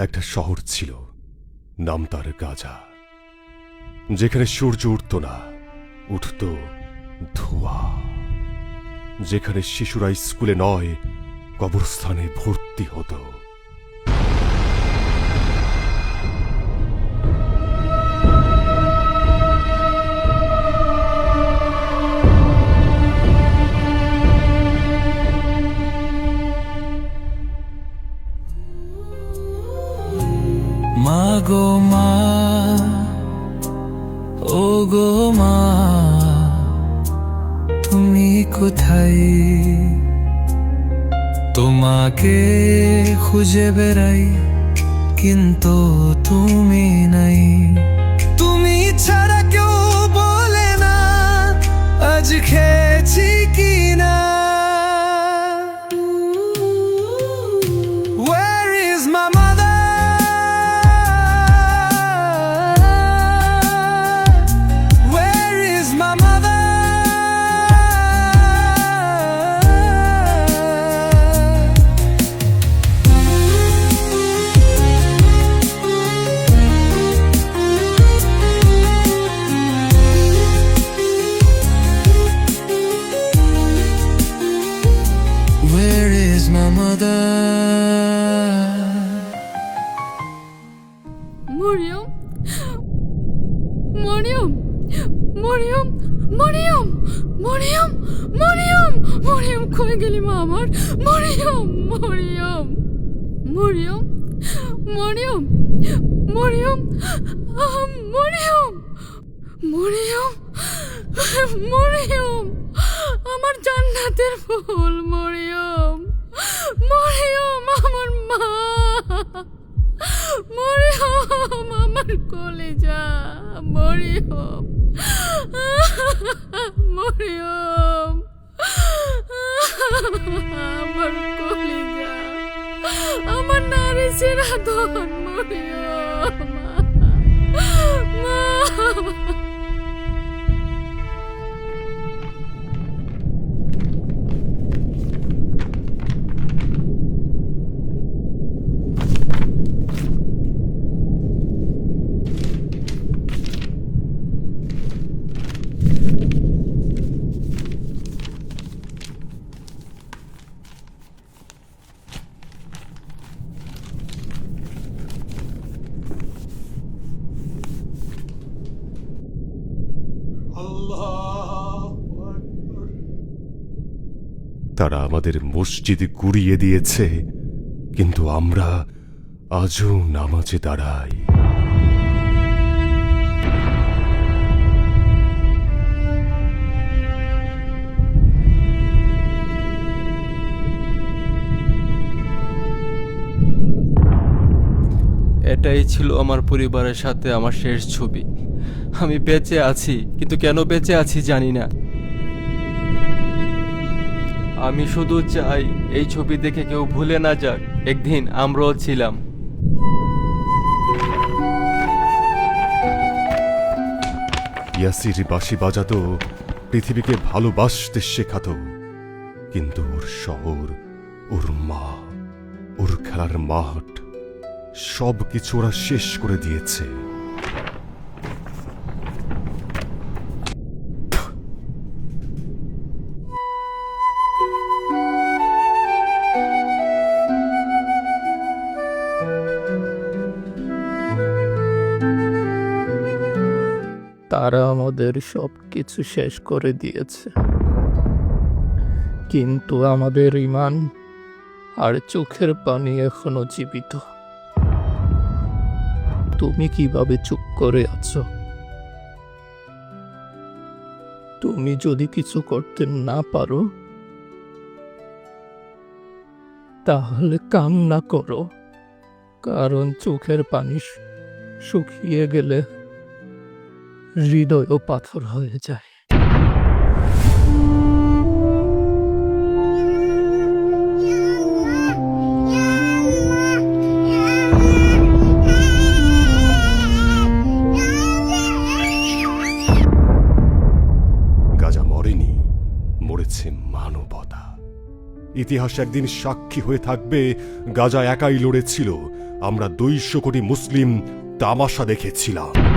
একটা শহর ছিল, নাম তার গাজা, যেখানে সূর্য উঠত না, উঠত ধোঁয়া, যেখানে শিশুরা স্কুলে নয় কবরস্থানে ভর্তি হতো। মা গো মা, ও গো মা, তুমি কোথায়? তোমাকে খুঁজে বেড়াই কিন্তু তুমি নাই। তুমি ছাড়া কেউ বলে না আজ খেয়েছি কি না। Where is my mother? Where is my mother? Where is my mother? Mariam, Mariam, Mariam, Mariam, Mariam, Mariam, Mariam, কই গেলি মা আমার? মরিয়ম, মরিয়ম, মরিয়ম, মরিয়ম, মরিয়ম, মরিয়ম, মরিয়ম, মরিয়ম, আমার জান্নাতের ফুল মরিয়ম, মরিয়ম, আমার মা, মরিয়ম, আমার কলিজা, মরিয়ম, মরিয়ম, আমার কলিজা, আমার নারী চিরাধন, মরিয়ম, মা। তারা আমাদের মসজিদে গুড়িয়ে দিয়েছে, কিন্তু আমরা আজও নামাজে দাঁড়াই। এটাই ছিল আমার পরিবারের সাথে আমার শেষ ছবি। আমি বেঁচে আছি, কিন্তু কেন বেঁচে আছি জানি না। আমি শুধু চাই এই ছবি দেখে কেউ ভুলে না যাক একদিন আমরাও ছিলাম। ইয়াসির বাঁশি বাজাতো, পৃথিবীকে ভালোবাসতে শেখাতো, কিন্তু ওর শহর, ওর মা, ওর খেলার মাঠ সব কিছু ওরা শেষ করে দিয়েছে। তারা আমাদের সব কিছু শেষ করে দিয়েছে, কিন্তু আমাদের ঈমান আর চোখের পানি এখনো জীবিত। তুমি কিভাবে চুপ করে আছো? তুমি যদি কিছু করতে না পারো তাহলে কান্না করো, কারণ চোখের পানি শুকিয়ে গেলে হৃদয়ও পাথর হয়ে যায়। গাজা মরেনি, মরেছে মানবতা। ইতিহাস একদিন সাক্ষী হয়ে থাকবে গাজা একাই লড়েছিল, আমরা 200 কোটি মুসলিম তামাশা দেখেছিলাম।